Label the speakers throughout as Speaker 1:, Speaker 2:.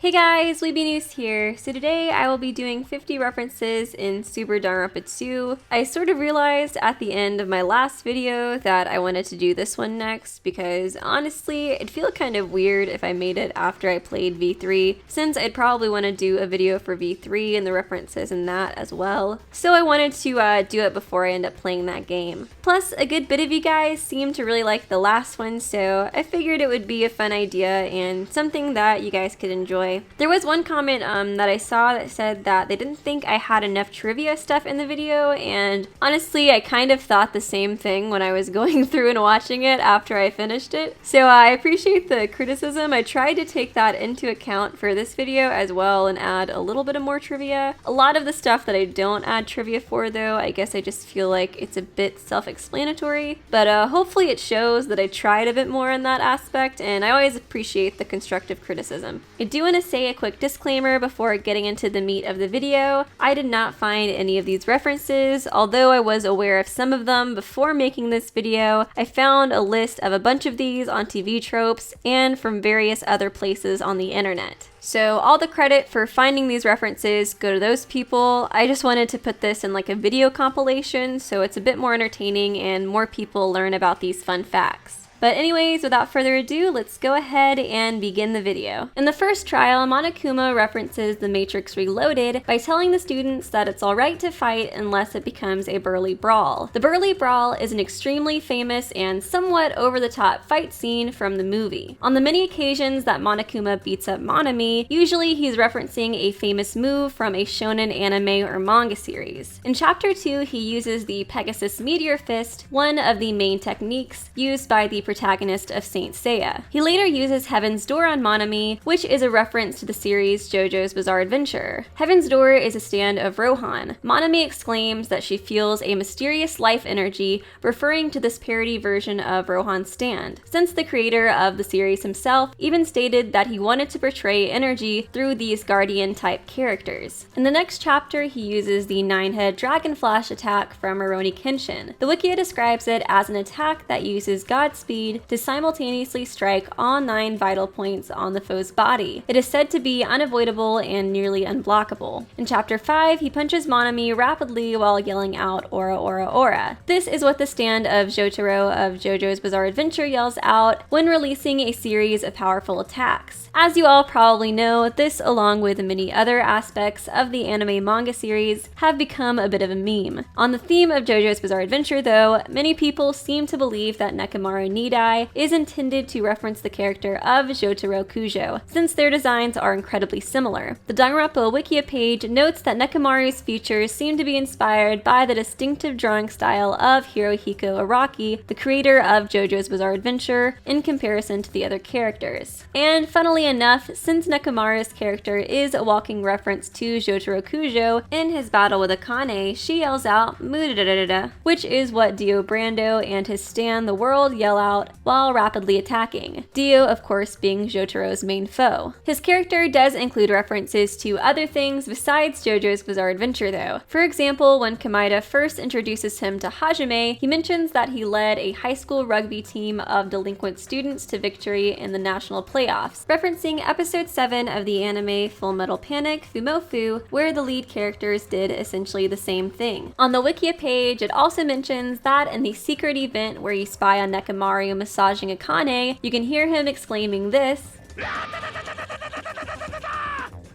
Speaker 1: Hey guys, Weeby News here. So today I will be doing 50 references in Super Danganronpa 2. I sort of realized at the end of my last video that I wanted to do this one next because honestly, it'd feel kind of weird if I made it after I played V3, since I'd probably want to do a video for V3 and the references in that as well. So I wanted to do it before I end up playing that game. Plus, a good bit of you guys seemed to really like the last one, so I figured it would be a fun idea and something that you guys could enjoy. There was one comment that I saw that said that they didn't think I had enough trivia stuff in the video, and honestly I kind of thought the same thing when I was going through and watching it after I finished it. So I appreciate the criticism. I tried to take that into account for this video as well and add a little bit of more trivia. A lot of the stuff that I don't add trivia for though, I guess I just feel like it's a bit self-explanatory, but hopefully it shows that I tried a bit more in that aspect, and I always appreciate the constructive criticism. I do want to say a quick disclaimer before getting into the meat of the video. I did not find any of these references, although I was aware of some of them before making this video. I found a list of a bunch of these on TV Tropes and from various other places on the internet. So all the credit for finding these references go to those people. I just wanted to put this in like a video compilation so it's a bit more entertaining and more people learn about these fun facts. But anyways, without further ado, let's go ahead and begin the video. In the first trial, Monokuma references The Matrix Reloaded by telling the students that it's alright to fight unless it becomes a burly brawl. The burly brawl is an extremely famous and somewhat over-the-top fight scene from the movie. On the many occasions that Monokuma beats up Monami, usually he's referencing a famous move from a shonen anime or manga series. In Chapter 2, he uses the Pegasus Meteor Fist, one of the main techniques used by the protagonist of Saint Seiya. He later uses Heaven's Door on Monami, which is a reference to the series JoJo's Bizarre Adventure. Heaven's Door is a stand of Rohan. Monami exclaims that she feels a mysterious life energy, referring to this parody version of Rohan's stand, since the creator of the series himself even stated that he wanted to portray energy through these guardian-type characters. In the next chapter, he uses the 9-head Dragon Flash attack from Rurouni Kenshin. The Wikia describes it as an attack that uses Godspeed to simultaneously strike all 9 vital points on the foe's body. It is said to be unavoidable and nearly unblockable. In Chapter 5, he punches Monami rapidly while yelling out "Aura, aura, aura." This is what the stand of Jotaro of JoJo's Bizarre Adventure yells out when releasing a series of powerful attacks. As you all probably know, this along with many other aspects of the anime manga series have become a bit of a meme. On the theme of JoJo's Bizarre Adventure though, many people seem to believe that Nekomaru Nidai is intended to reference the character of Jotaro Kujo, since their designs are incredibly similar. The Danganronpa Wikia page notes that Nekomaru's features seem to be inspired by the distinctive drawing style of Hirohiko Araki, the creator of JoJo's Bizarre Adventure, in comparison to the other characters. And funnily enough, since Nekomaru's character is a walking reference to Jotaro Kujo, in his battle with Akane, she yells out "Mu-da-da-da-da," which is what Dio Brando and his Stand the World yell out while rapidly attacking, Dio of course being Jotaro's main foe. His character does include references to other things besides JoJo's Bizarre Adventure though. For example, when Komaeda first introduces him to Hajime, he mentions that he led a high school rugby team of delinquent students to victory in the national playoffs, referencing episode 7 of the anime Full Metal Panic Fumofu, where the lead characters did essentially the same thing. On the Wikia page, it also mentions that in the secret event where you spy on Nekomaru massaging Akane, you can hear him exclaiming this,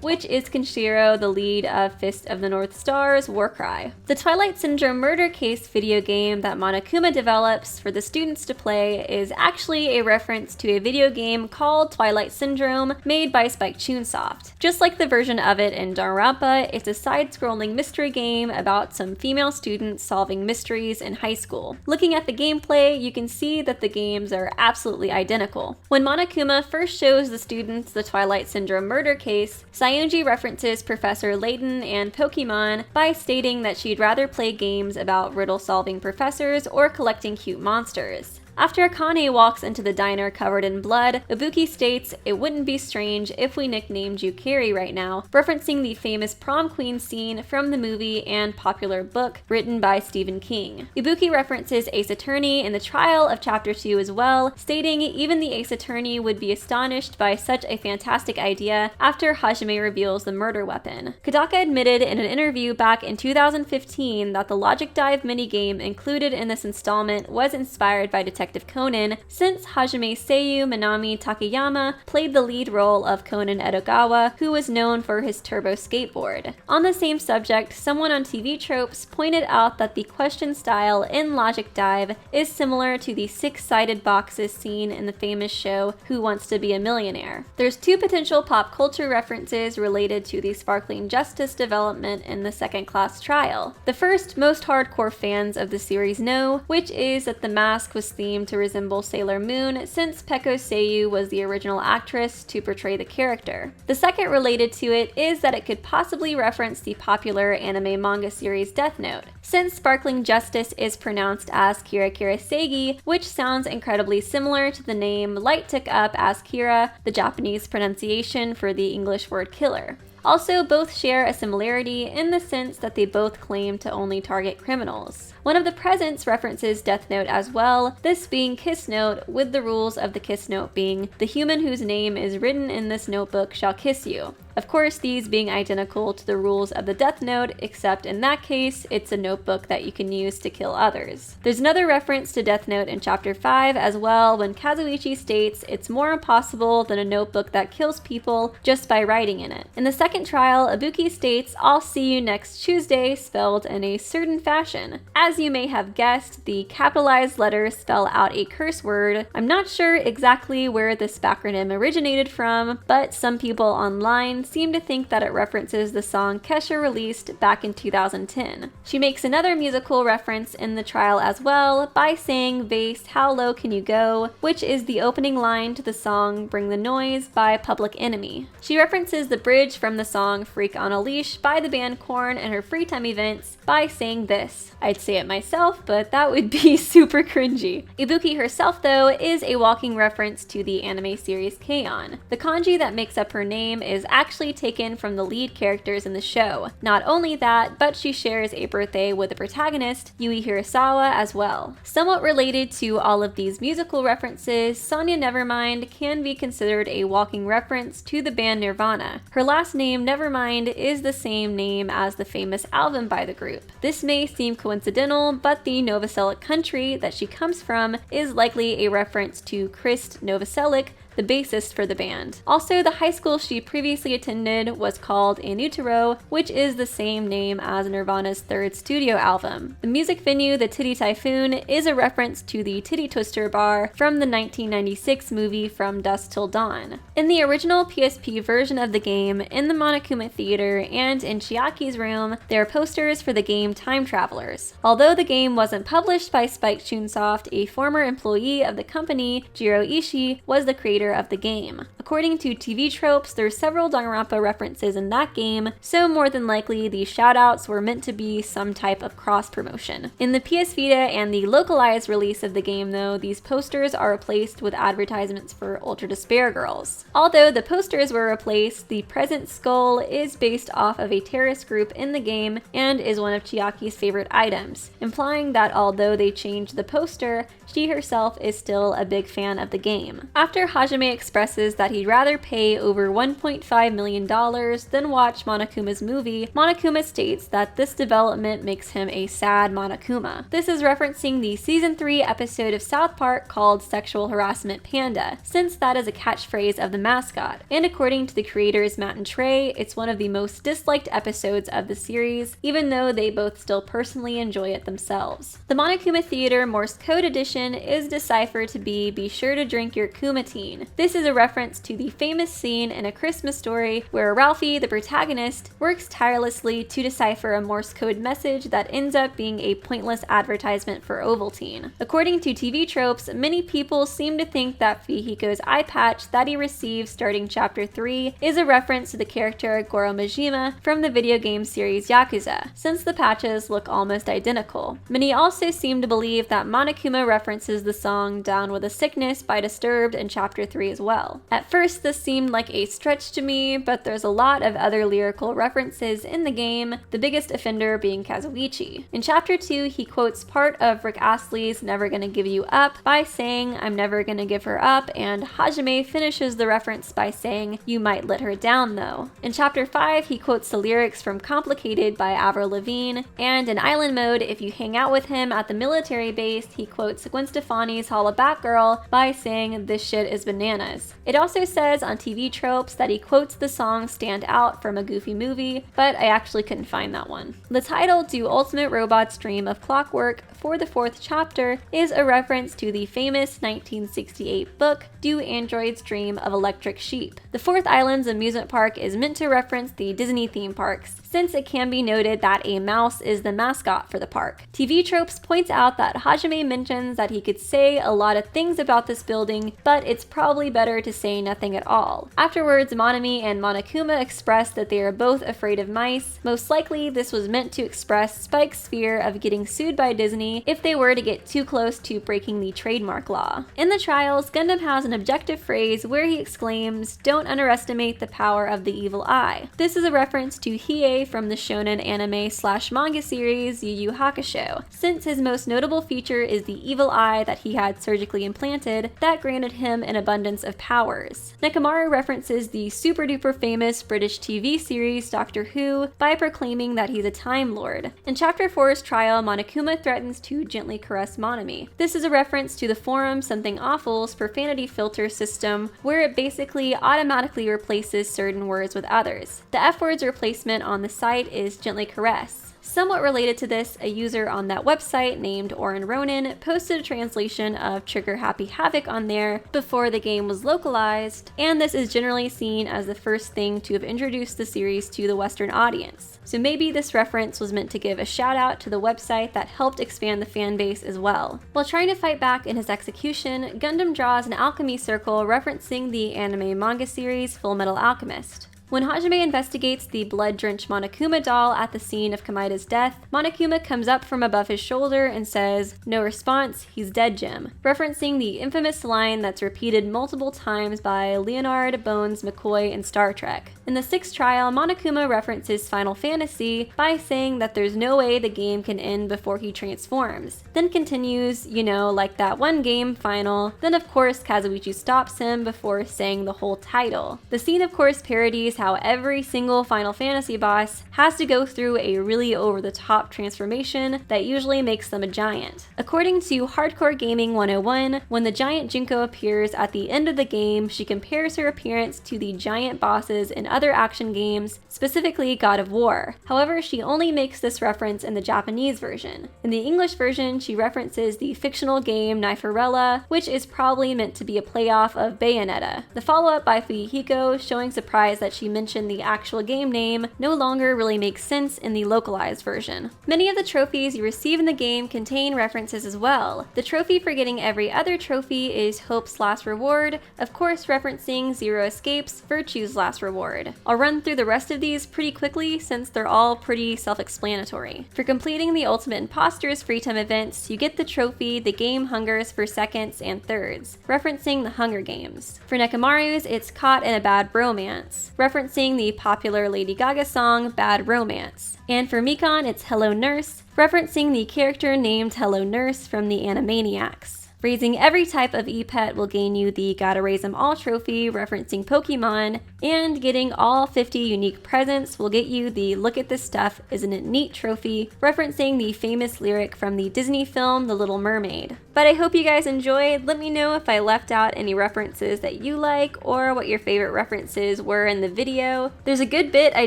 Speaker 1: which is Kenshiro, the lead of Fist of the North Star's warcry. The Twilight Syndrome murder case video game that Monokuma develops for the students to play is actually a reference to a video game called Twilight Syndrome made by Spike Chunsoft. Just like the version of it in Danganronpa, it's a side-scrolling mystery game about some female students solving mysteries in high school. Looking at the gameplay, you can see that the games are absolutely identical. When Monokuma first shows the students the Twilight Syndrome murder case, Sayonji references Professor Layton and Pokemon by stating that she'd rather play games about riddle-solving professors or collecting cute monsters. After Akane walks into the diner covered in blood, Ibuki states, "It wouldn't be strange if we nicknamed you Carrie right now," referencing the famous prom queen scene from the movie and popular book written by Stephen King. Ibuki references Ace Attorney in the trial of Chapter 2 as well, stating even the Ace Attorney would be astonished by such a fantastic idea after Hajime reveals the murder weapon. Kodaka admitted in an interview back in 2015 that the Logic Dive minigame included in this installment was inspired by Detective Conan, since Hajime's seiyuu Minami Takayama played the lead role of Conan Edogawa, who was known for his turbo skateboard. On the same subject, someone on TV Tropes pointed out that the question style in Logic Dive is similar to the six-sided boxes seen in the famous show Who Wants to Be a Millionaire. There's two potential pop culture references related to the sparkling justice development in the second-class trial. The first most hardcore fans of the series know, which is that the mask was themed to resemble Sailor Moon, since Peko Seiyuu was the original actress to portray the character. The second related to it is that it could possibly reference the popular anime manga series Death Note, since sparkling justice is pronounced as Kira Kira Seigi, which sounds incredibly similar to the name Light took up as Kira, the Japanese pronunciation for the English word killer. Also, both share a similarity in the sense that they both claim to only target criminals. One of the presents references Death Note as well, this being Kiss Note, with the rules of the Kiss Note being, "The human whose name is written in this notebook shall kiss you." Of course, these being identical to the rules of the Death Note, except in that case, it's a notebook that you can use to kill others. There's another reference to Death Note in Chapter 5 as well, when Kazuichi states it's more impossible than a notebook that kills people just by writing in it. In the second trial, Ibuki states, "I'll see you next Tuesday," spelled in a certain fashion. As you may have guessed, the capitalized letters spell out a curse word. I'm not sure exactly where this backronym originated from, but some people online seem to think that it references the song Kesha released back in 2010. She makes another musical reference in the trial as well by saying "Vase, how low can you go?" which is the opening line to the song Bring the Noise by Public Enemy. She references the bridge from the song Freak on a Leash by the band Korn in her free time events by saying this. I'd say it myself, but that would be super cringy. Ibuki herself, though, is a walking reference to the anime series K-On! The kanji that makes up her name is actually taken from the lead characters in the show. Not only that, but she shares a birthday with the protagonist, Yui Hirasawa, as well. Somewhat related to all of these musical references, Sonya Nevermind can be considered a walking reference to the band Nirvana. Her last name, Nevermind, is the same name as the famous album by the group. This may seem coincidental, but the Novoselic country that she comes from is likely a reference to Krist Novoselic, the bassist for the band. Also, the high school she previously attended was called In Utero, which is the same name as Nirvana's third studio album. The music venue, the Titty Typhoon, is a reference to the Titty Twister bar from the 1996 movie From Dusk Till Dawn. In the original PSP version of the game, in the Monokuma Theater and in Chiaki's room, there are posters for the game Time Travelers. Although the game wasn't published by Spike Chunsoft, a former employee of the company, Jiro Ishii, was the creator of the game. According to TV Tropes, there's several Danganronpa references in that game, so more than likely the shoutouts were meant to be some type of cross-promotion. In the PS Vita and the localized release of the game, though, these posters are replaced with advertisements for Ultra Despair Girls. Although the posters were replaced, the present skull is based off of a terrorist group in the game and is one of Chiaki's favorite items, implying that although they changed the poster, she herself is still a big fan of the game. After Hajime expresses that he'd rather pay over $1.5 million than watch Monokuma's movie, Monokuma states that this development makes him a sad Monokuma. This is referencing the Season 3 episode of South Park called Sexual Harassment Panda, since that is a catchphrase of the mascot. And according to the creators Matt and Trey, it's one of the most disliked episodes of the series, even though they both still personally enjoy it themselves. The Monokuma Theater Morse Code Edition is deciphered to be sure to drink your Kumatine. scene. This is a reference to the famous scene in A Christmas Story where Ralphie, the protagonist, works tirelessly to decipher a Morse code message that ends up being a pointless advertisement for Ovaltine. According to TV Tropes, many people seem to think that Fihiko's eye patch that he receives starting chapter 3 is a reference to the character Goro Majima from the video game series Yakuza, since the patches look almost identical. Many also seem to believe that Monokuma references the song Down with a Sickness by Disturbed in chapter 3 as well. At first this seemed like a stretch to me, but there's a lot of other lyrical references in the game, the biggest offender being Kazuichi. In chapter 2 he quotes part of Rick Astley's Never Gonna Give You Up by saying I'm never gonna give her up, and Hajime finishes the reference by saying you might let her down though. In chapter 5 he quotes the lyrics from Complicated by Avril Lavigne, and in Island Mode if you hang out with him at the military base he quotes Gwen Stefani's Holla Back Girl by saying this shit is bananas. It also says on TV Tropes that he quotes the song Stand Out from a Goofy movie, but I actually couldn't find that one. The title Do Ultimate Robots Dream of Clockwork for the 4th chapter is a reference to the famous 1968 book Do Androids Dream of Electric Sheep. The 4th Island's amusement park is meant to reference the Disney theme parks, since it can be noted that a mouse is the mascot for the park. TV Tropes points out that Hajime mentions that he could say a lot of things about this building, but it's probably better to say nothing at all. Afterwards, Monami and Monokuma express that they are both afraid of mice. Most likely, this was meant to express Spike's fear of getting sued by Disney if they were to get too close to breaking the trademark law. In the trials, Gundam has an objective phrase where he exclaims, "Don't underestimate the power of the evil eye." This is a reference to Hiei from the shonen anime/manga series Yu Hakusho, since his most notable feature is the evil eye that he had surgically implanted that granted him an abundance of powers. Nekomaru references the super duper famous British TV series Doctor Who by proclaiming that he's a Time Lord. In chapter 4's trial, Monokuma threatens to gently caress Monami. This is a reference to the forum Something Awful's profanity filter system, where it basically automatically replaces certain words with others. The F word's replacement on the site is gently caress. Somewhat related to this, a user on that website named Oren Ronan posted a translation of Trigger Happy Havoc on there before the game was localized, and this is generally seen as the first thing to have introduced the series to the Western audience. So maybe this reference was meant to give a shout out to the website that helped expand the fan base as well. While trying to fight back in his execution, Gundam draws an alchemy circle referencing the anime manga series Full Metal Alchemist. When Hajime investigates the blood-drenched Monokuma doll at the scene of Komaeda's death, Monokuma comes up from above his shoulder and says, "No response, he's dead, Jim," referencing the infamous line that's repeated multiple times by Leonard, Bones, McCoy, and Star Trek. In the 6th trial, Monokuma references Final Fantasy by saying that there's no way the game can end before he transforms, then continues, you know, like that one game, Final. Then of course Kazuichi stops him before saying the whole title. The scene of course parodies how every single Final Fantasy boss has to go through a really over-the-top transformation that usually makes them a giant. According to Hardcore Gaming 101, when the giant Junko appears at the end of the game, she compares her appearance to the giant bosses in other action games, specifically God of War. However, she only makes this reference in the Japanese version. In the English version, she references the fictional game Niferella, which is probably meant to be a playoff of Bayonetta. The follow-up by Fihiko, showing surprise that she mentioned the actual game name, no longer really makes sense in the localized version. Many of the trophies you receive in the game contain references as well. The trophy for getting every other trophy is Hope's Last Reward, of course referencing Zero Escape's Virtue's Last Reward. I'll run through the rest of these pretty quickly since they're all pretty self-explanatory. For completing the Ultimate Imposter's free time events, you get the trophy The Game Hungers for Seconds and Thirds, referencing the Hunger Games. For Nekomaru's, it's Caught in a Bad Bromance, referencing the popular Lady Gaga song Bad Romance. And for Mikon, it's Hello Nurse, referencing the character named Hello Nurse from the Animaniacs. Raising every type of E-Pet will gain you the Gotta Raise 'Em All trophy, referencing Pokemon, And getting all 50 unique presents will get you the "Look at this stuff, isn't it neat" trophy, referencing the famous lyric from the Disney film The Little Mermaid. But I hope you guys enjoyed. Let me know if I left out any references that you like or what your favorite references were in the video. There's a good bit I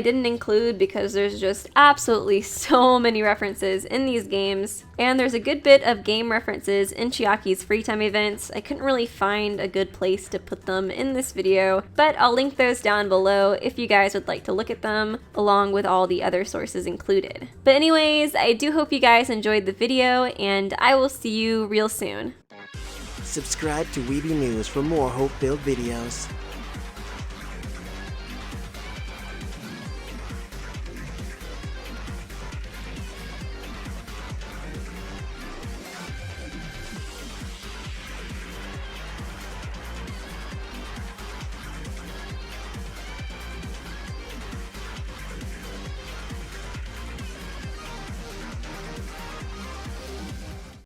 Speaker 1: didn't include because there's just absolutely so many references in these games. And there's a good bit of game references in Chiaki's free time events. I couldn't really find a good place to put them in this video, but I'll link those down below if you guys would like to look at them, along with all the other sources included. But anyways, I do hope you guys enjoyed the video, and I will see you real soon.
Speaker 2: Subscribe to Weeby News for more hope-filled videos.